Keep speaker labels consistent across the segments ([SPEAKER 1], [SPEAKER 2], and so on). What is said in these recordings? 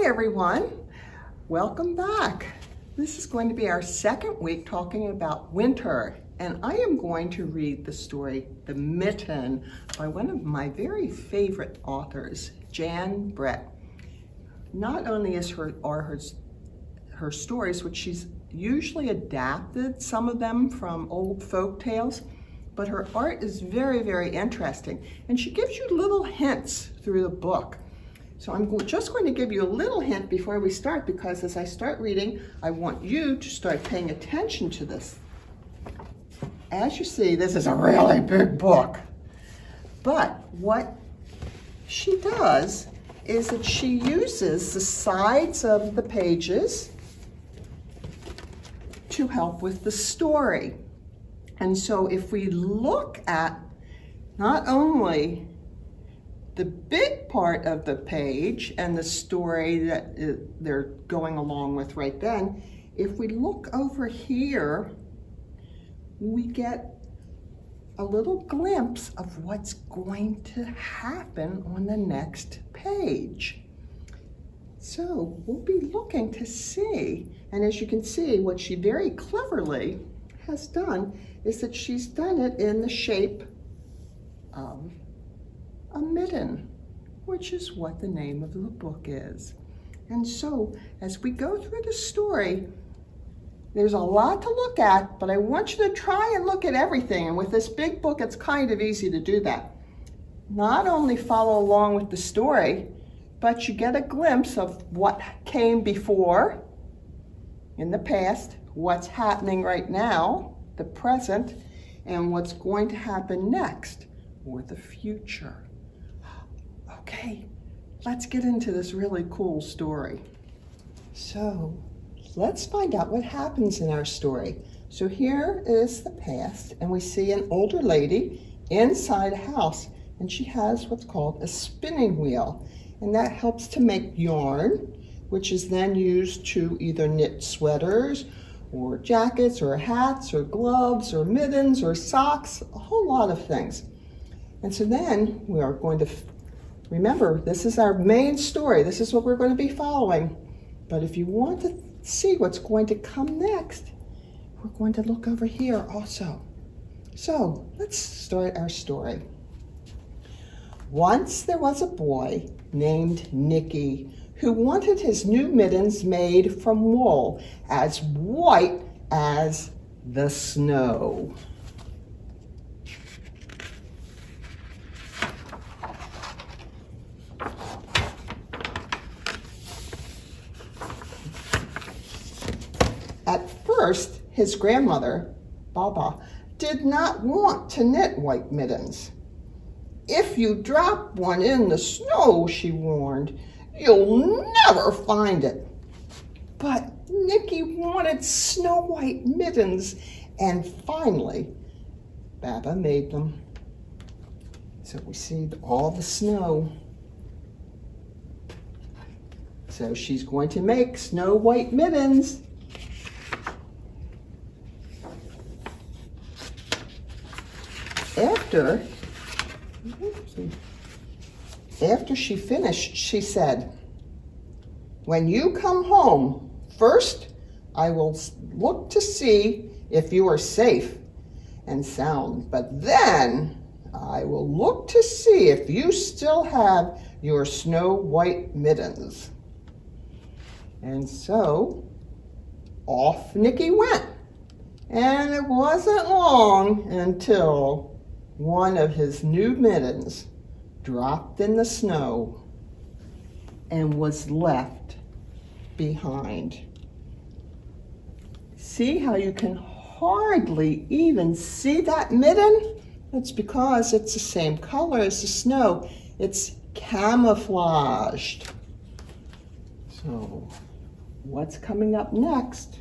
[SPEAKER 1] everyone. Welcome back. This is going to be our second week talking about winter, and I am going to read the story, The Mitten, by one of my very favorite authors, Jan Brett. Not only are her stories, which she's usually adapted some of them from old folk tales, but her art is very, very interesting, and she gives you little hints through the book. So I'm just going to give you a little hint before we start, because as I start reading, I want you to start paying attention to this. As you see, this is a really big book. But what she does is that she uses the sides of the pages to help with the story. And so if we look at not only the big part of the page and the story that they're going along with right then, if we look over here, we get a little glimpse of what's going to happen on the next page. So we'll be looking to see, and as you can see, what she very cleverly has done is that she's done it in the shape of a mitten, which is what the name of the book is. And so as we go through the story, there's a lot to look at, but I want you to try and look at everything. And with this big book, it's kind of easy to do that. Not only follow along with the story, but you get a glimpse of what came before, in the past, what's happening right now, the present, and what's going to happen next, or the future. Okay, let's get into this really cool story. So let's find out what happens in our story. So here is the past, and we see an older lady inside a house, and she has what's called a spinning wheel, and that helps to make yarn, which is then used to either knit sweaters or jackets or hats or gloves or mittens or socks, a whole lot of things. And so then we are going to remember, this is our main story. This is what we're going to be following. But if you want to see what's going to come next, we're going to look over here also. So let's start our story. Once there was a boy named Nicky who wanted his new mittens made from wool as white as the snow. At first, his grandmother, Baba, did not want to knit white mittens. "If you drop one in the snow," she warned, "you'll never find it." But Nicky wanted snow white mittens, and finally, Baba made them. So we see all the snow. So she's going to make snow white mittens. After she finished, she said, "When you come home, first I will look to see if you are safe and sound, but then I will look to see if you still have your snow white mittens." And so off Nicky went, and it wasn't long until one of his new mittens dropped in the snow and was left behind. See how you can hardly even see that mitten? It's because it's the same color as the snow. It's camouflaged. So what's coming up next?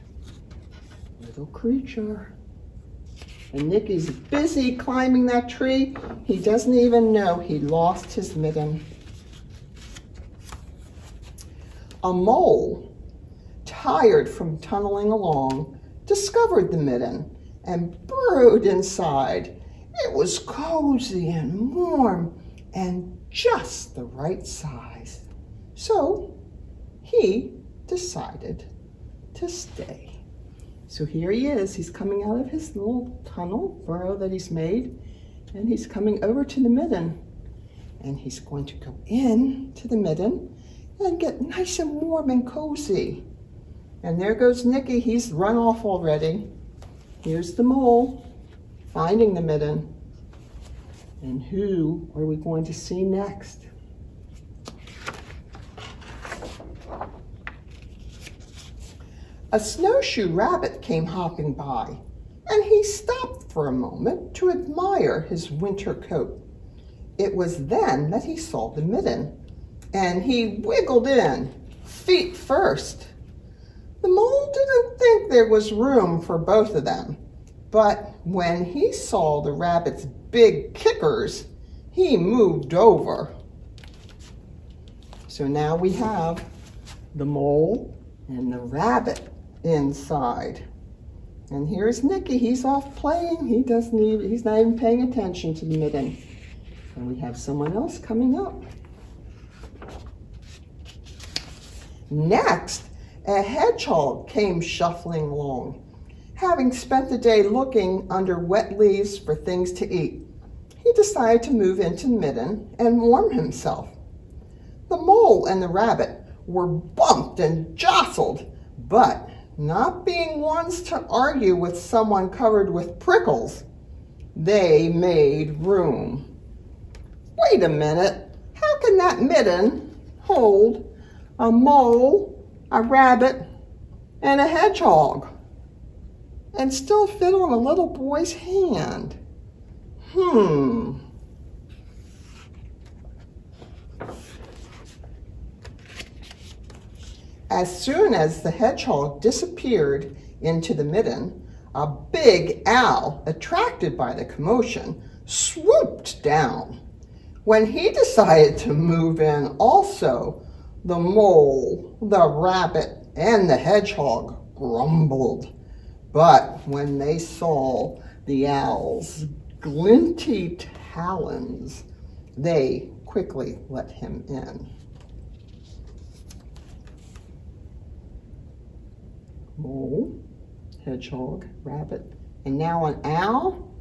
[SPEAKER 1] Little creature. And Nicky's busy climbing that tree. He doesn't even know he lost his mitten. A mole, tired from tunneling along, discovered the mitten and burrowed inside. It was cozy and warm and just the right size. So he decided to stay. So here he is. He's coming out of his little tunnel, burrow that he's made, and he's coming over to the midden. And he's going to go in to the midden and get nice and warm and cozy. And there goes Nicky. He's run off already. Here's the mole finding the midden. And who are we going to see next? A snowshoe rabbit came hopping by, and he stopped for a moment to admire his winter coat. It was then that he saw the midden, and he wiggled in, feet first. The mole didn't think there was room for both of them, but when he saw the rabbit's big kickers, he moved over. So now we have the mole and the rabbit inside. And here's Nicky. He's off playing. He's not even paying attention to the midden. And we have someone else coming up. Next, a hedgehog came shuffling along. Having spent the day looking under wet leaves for things to eat, he decided to move into the midden and warm himself. The mole and the rabbit were bumped and jostled, but not being ones to argue with someone covered with prickles, they made room. Wait a minute, how can that midden hold a mole, a rabbit, and a hedgehog and still fit on a little boy's hand? As soon as the hedgehog disappeared into the midden, a big owl, attracted by the commotion, swooped down. When he decided to move in also, the mole, the rabbit, and the hedgehog grumbled. But when they saw the owl's glinty talons, they quickly let him in. Mole, hedgehog, rabbit, and now an owl?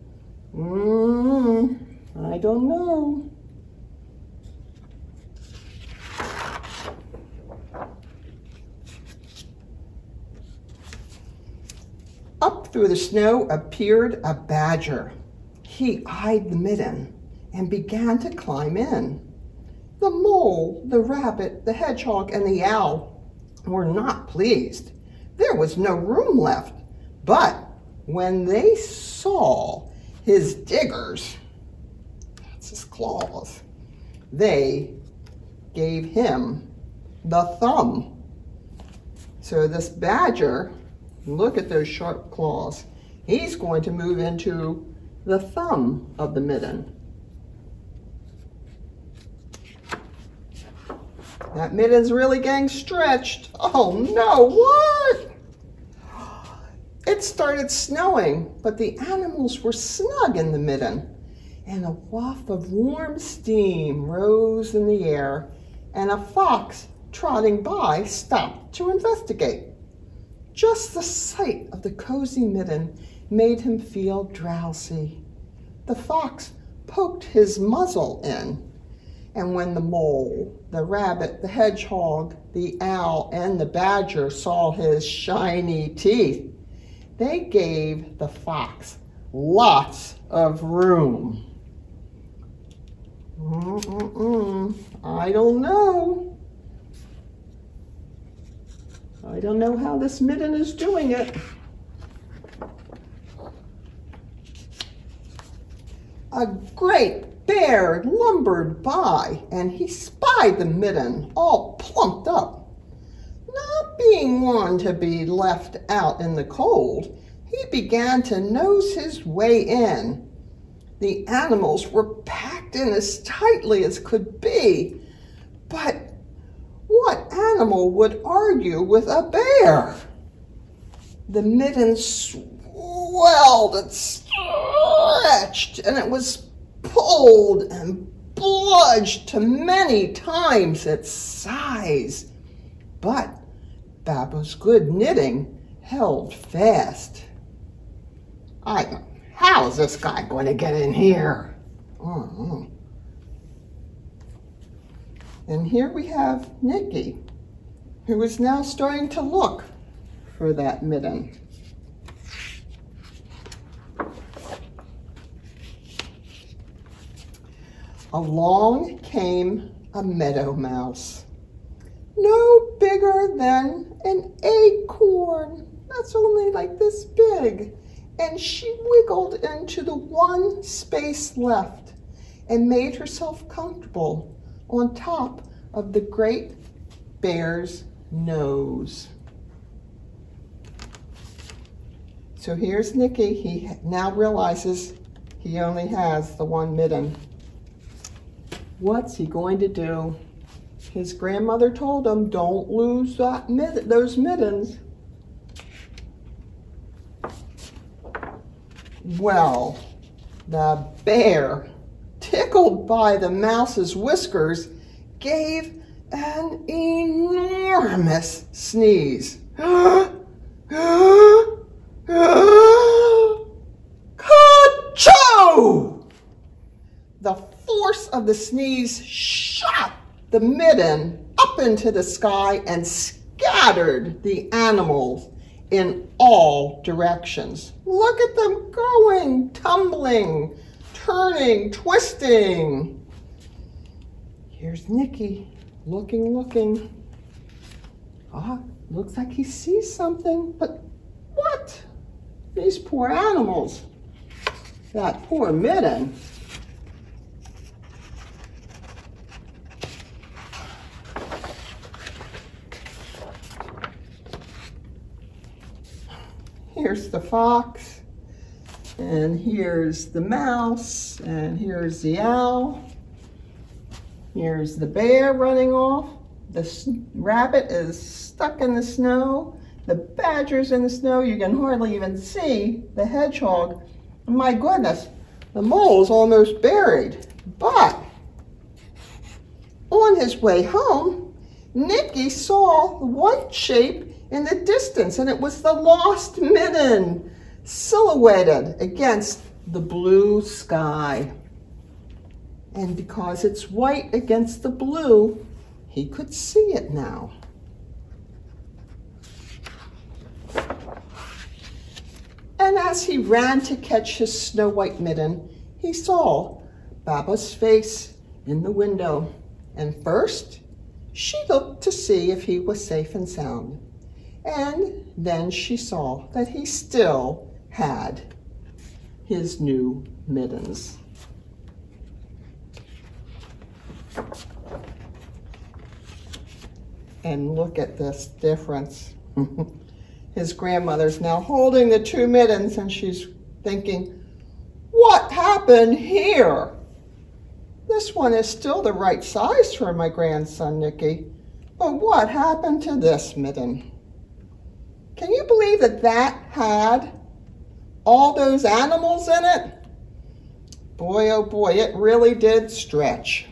[SPEAKER 1] I don't know. Up through the snow appeared a badger. He eyed the midden and began to climb in. The mole, the rabbit, the hedgehog, and the owl were not pleased. There was no room left. But when they saw his diggers, that's his claws, they gave him the thumb. So this badger, look at those sharp claws, he's going to move into the thumb of the midden. That midden's really getting stretched. Oh no, what? It started snowing, but the animals were snug in the midden, and a waft of warm steam rose in the air, and a fox trotting by stopped to investigate. Just the sight of the cozy midden made him feel drowsy. The fox poked his muzzle in, and when the mole, the rabbit, the hedgehog, the owl, and the badger saw his shiny teeth, they gave the fox lots of room. I don't know. I don't know how this midden is doing it. A great bear lumbered by, and he spied the midden all plumped up. Not being one to be left out in the cold, he began to nose his way in. The animals were packed in as tightly as could be, but what animal would argue with a bear? The midden swelled and stretched, and it was pulled and bludged to many times its size. but Baba's good knitting held fast. How's this guy going to get in here? And here we have Nikki, who is now starting to look for that mitten. Along came a meadow mouse, no bigger than an acorn. That's only like this big. And she wiggled into the one space left and made herself comfortable on top of the great bear's nose. So here's Nikki. He now realizes he only has the one mitten. What's he going to do? His grandmother told him, don't lose those mittens. Well, the bear, tickled by the mouse's whiskers, gave an enormous sneeze. Ka-chow! The force of the sneeze shot the mitten up into the sky and scattered the animals in all directions. Look at them going, tumbling, turning, twisting. Here's Nikki, looking. Looks like he sees something, but what? These poor animals. That poor mitten. Here's the fox, and here's the mouse, and here's the owl. Here's the bear running off. The rabbit is stuck in the snow. The badger's in the snow. You can hardly even see the hedgehog. My goodness, the mole's almost buried. But on his way home, Nikki saw the white shape in the distance, and it was the lost mitten silhouetted against the blue sky. And because it's white against the blue, he could see it now. And as he ran to catch his snow white mitten, he saw Baba's face in the window. And first, she looked to see if he was safe and sound. And then she saw that he still had his new mittens. And look at this difference. His grandmother's now holding the two mittens, and she's thinking, what happened here? This one is still the right size for my grandson, Nikki, but what happened to this mitten? Can you believe that that had all those animals in it? Boy, oh boy, it really did stretch.